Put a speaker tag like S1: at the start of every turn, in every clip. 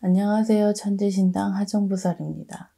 S1: 안녕하세요. 천재신당 하정부살입니다.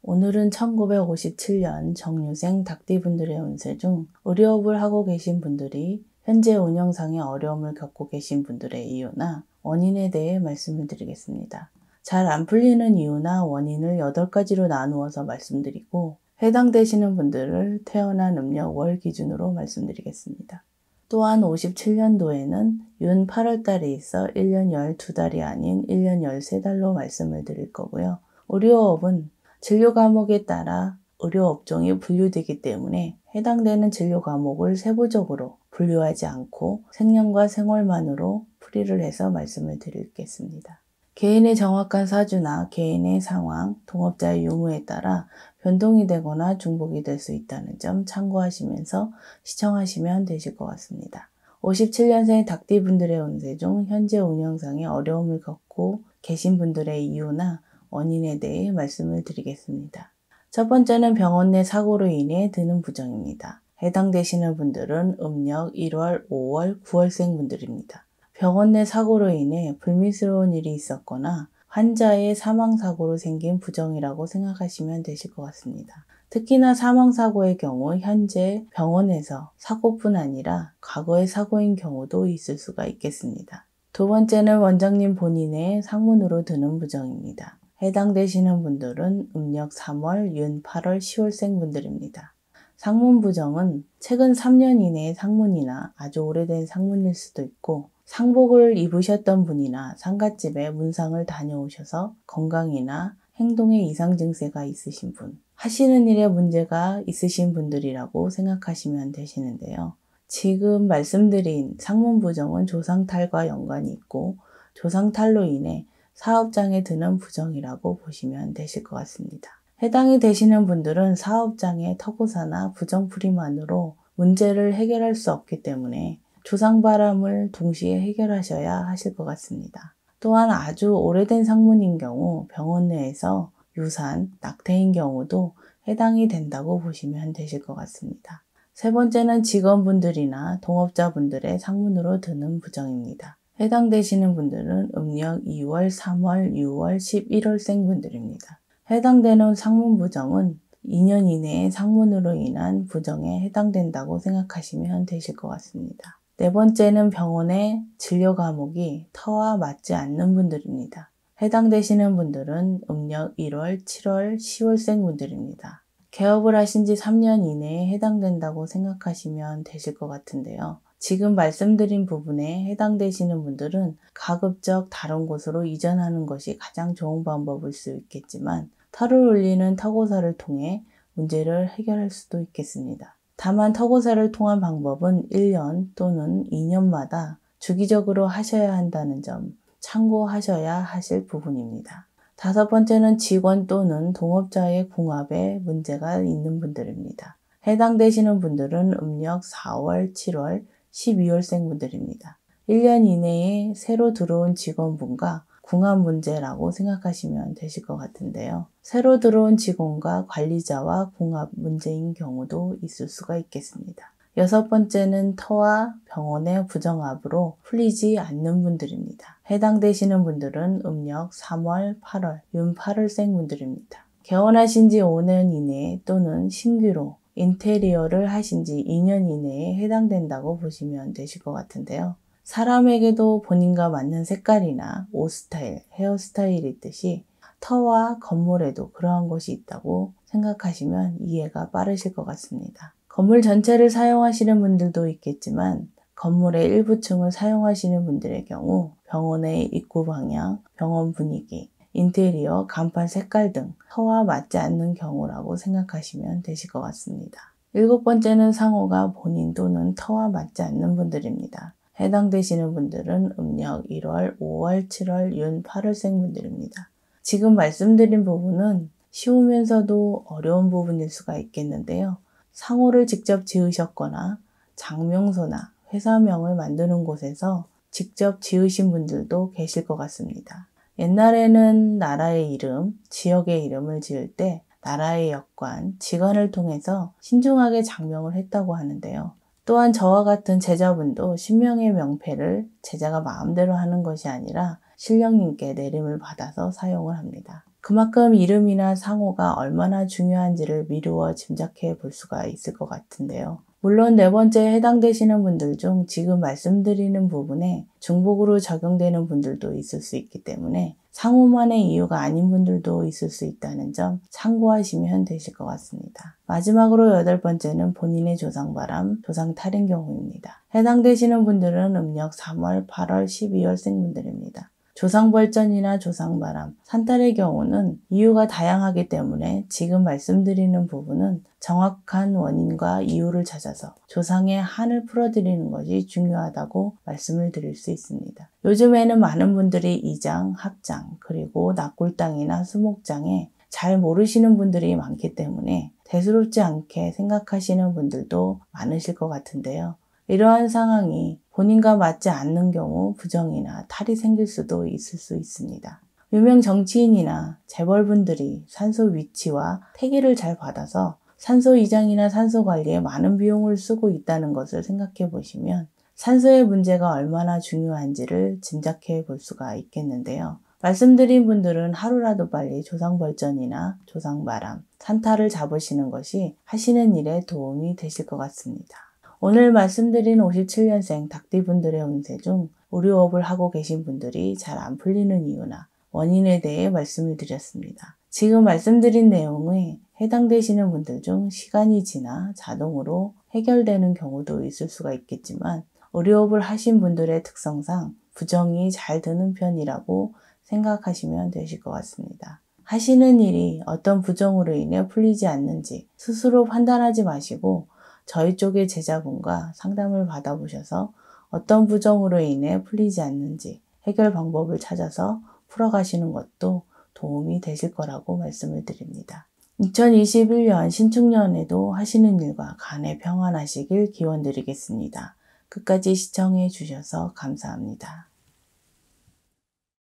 S1: 오늘은 1957년 정유생 닭띠분들의 운세 중 의료업을 하고 계신 분들이 현재 운영상의 어려움을 겪고 계신 분들의 이유나 원인에 대해 말씀을 드리겠습니다. 잘 안 풀리는 이유나 원인을 8가지로 나누어서 말씀드리고 해당되시는 분들을 태어난 음력 월 기준으로 말씀드리겠습니다. 또한 57년도에는 윤 8월달에 있어 1년 12달이 아닌 1년 13달로 말씀을 드릴 거고요. 의료업은 진료 과목에 따라 의료업종이 분류되기 때문에 해당되는 진료 과목을 세부적으로 분류하지 않고 생년과 생월만으로 풀이를 해서 말씀을 드리겠습니다. 개인의 정확한 사주나 개인의 상황, 동업자의 유무에 따라 변동이 되거나 중복이 될 수 있다는 점 참고하시면서 시청하시면 되실 것 같습니다. 57년생 닭띠분들의 운세 중 현재 운영상의 어려움을 겪고 계신 분들의 이유나 원인에 대해 말씀을 드리겠습니다. 첫 번째는 병원 내 사고로 인해 드는 부정입니다. 해당되시는 분들은 음력 1월, 5월, 9월생 분들입니다. 병원 내 사고로 인해 불미스러운 일이 있었거나 환자의 사망사고로 생긴 부정이라고 생각하시면 되실 것 같습니다. 특히나 사망사고의 경우 현재 병원에서 사고뿐 아니라 과거의 사고인 경우도 있을 수가 있겠습니다. 두 번째는 원장님 본인의 상문으로 드는 부정입니다. 해당되시는 분들은 음력 3월, 윤 8월, 10월생 분들입니다. 상문 부정은 최근 3년 이내의 상문이나 아주 오래된 상문일 수도 있고 상복을 입으셨던 분이나 상갓집에 문상을 다녀오셔서 건강이나 행동에 이상 증세가 있으신 분, 하시는 일에 문제가 있으신 분들이라고 생각하시면 되시는데요. 지금 말씀드린 상문 부정은 조상탈과 연관이 있고 조상탈로 인해 사업장에 드는 부정이라고 보시면 되실 것 같습니다. 해당이 되시는 분들은 사업장의 터고사나 부정풀이만으로 문제를 해결할 수 없기 때문에 조상바람을 동시에 해결하셔야 하실 것 같습니다. 또한 아주 오래된 상문인 경우 병원 내에서 유산, 낙태인 경우도 해당이 된다고 보시면 되실 것 같습니다. 세 번째는 직원분들이나 동업자분들의 상문으로 드는 부정입니다. 해당되시는 분들은 음력 2월, 3월, 6월, 11월생 분들입니다. 해당되는 상문 부정은 2년 이내에 상문으로 인한 부정에 해당된다고 생각하시면 되실 것 같습니다. 네 번째는 병원의 진료 과목이 터와 맞지 않는 분들입니다. 해당되시는 분들은 음력 1월, 7월, 10월생 분들입니다. 개업을 하신 지 3년 이내에 해당된다고 생각하시면 되실 것 같은데요. 지금 말씀드린 부분에 해당되시는 분들은 가급적 다른 곳으로 이전하는 것이 가장 좋은 방법일 수 있겠지만 터를 올리는 터고사를 통해 문제를 해결할 수도 있겠습니다. 다만 터고사를 통한 방법은 1년 또는 2년마다 주기적으로 하셔야 한다는 점 참고하셔야 하실 부분입니다. 다섯 번째는 직원 또는 동업자의 궁합에 문제가 있는 분들입니다. 해당되시는 분들은 음력 4월, 7월, 12월생 분들입니다. 1년 이내에 새로 들어온 직원분과 궁합 문제라고 생각하시면 되실 것 같은데요. 새로 들어온 직원과 관리자와 궁합 문제인 경우도 있을 수가 있겠습니다. 여섯 번째는 터와 병원의 부정합으로 풀리지 않는 분들입니다. 해당되시는 분들은 음력 3월, 8월, 윤 8월생 분들입니다. 개원하신 지 5년 이내 또는 신규로 인테리어를 하신 지 2년 이내에 해당된다고 보시면 되실 것 같은데요. 사람에게도 본인과 맞는 색깔이나 옷 스타일, 헤어스타일이 있듯이 터와 건물에도 그러한 것이 있다고 생각하시면 이해가 빠르실 것 같습니다. 건물 전체를 사용하시는 분들도 있겠지만 건물의 일부 층을 사용하시는 분들의 경우 병원의 입구 방향, 병원 분위기, 인테리어, 간판 색깔 등 터와 맞지 않는 경우라고 생각하시면 되실 것 같습니다. 일곱 번째는 상호가 본인 또는 터와 맞지 않는 분들입니다. 해당되시는 분들은 음력 1월, 5월, 7월, 윤 8월생 분들입니다. 지금 말씀드린 부분은 쉬우면서도 어려운 부분일 수가 있겠는데요. 상호를 직접 지으셨거나 장명소나 회사명을 만드는 곳에서 직접 지으신 분들도 계실 것 같습니다. 옛날에는 나라의 이름, 지역의 이름을 지을 때 나라의 역관, 직관을 통해서 신중하게 장명을 했다고 하는데요. 또한 저와 같은 제자분도 신명의 명패를 제자가 마음대로 하는 것이 아니라 신령님께 내림을 받아서 사용을 합니다. 그만큼 이름이나 상호가 얼마나 중요한지를 미루어 짐작해 볼 수가 있을 것 같은데요. 물론 네 번째에 해당되시는 분들 중 지금 말씀드리는 부분에 중복으로 적용되는 분들도 있을 수 있기 때문에 상호만의 이유가 아닌 분들도 있을 수 있다는 점 참고하시면 되실 것 같습니다. 마지막으로 여덟 번째는 본인의 조상바람, 조상탈인 경우입니다. 해당되시는 분들은 음력 3월, 8월, 12월생 분들입니다. 조상벌전이나 조상바람, 산탈의 경우는 이유가 다양하기 때문에 지금 말씀드리는 부분은 정확한 원인과 이유를 찾아서 조상의 한을 풀어드리는 것이 중요하다고 말씀을 드릴 수 있습니다. 요즘에는 많은 분들이 이장, 합장, 그리고 납골당이나 수목장에 잘 모르시는 분들이 많기 때문에 대수롭지 않게 생각하시는 분들도 많으실 것 같은데요. 이러한 상황이 본인과 맞지 않는 경우 부정이나 탈이 생길 수도 있을 수 있습니다. 유명 정치인이나 재벌분들이 산소 위치와 태기를 잘 받아서 산소 이장이나 산소 관리에 많은 비용을 쓰고 있다는 것을 생각해 보시면 산소의 문제가 얼마나 중요한지를 짐작해 볼 수가 있겠는데요. 말씀드린 분들은 하루라도 빨리 조상벌전이나 조상바람, 산타를 잡으시는 것이 하시는 일에 도움이 되실 것 같습니다. 오늘 말씀드린 57년생 닭띠분들의 운세 중 의료업을 하고 계신 분들이 잘 안 풀리는 이유나 원인에 대해 말씀을 드렸습니다. 지금 말씀드린 내용에 해당되시는 분들 중 시간이 지나 자동으로 해결되는 경우도 있을 수가 있겠지만 의료업을 하신 분들의 특성상 부정이 잘 드는 편이라고 생각하시면 되실 것 같습니다. 하시는 일이 어떤 부정으로 인해 풀리지 않는지 스스로 판단하지 마시고 저희 쪽의 제자분과 상담을 받아보셔서 어떤 부정으로 인해 풀리지 않는지 해결 방법을 찾아서 풀어가시는 것도 도움이 되실 거라고 말씀을 드립니다. 2021년 신축년에도 하시는 일과 간에 평안하시길 기원드리겠습니다. 끝까지 시청해 주셔서 감사합니다.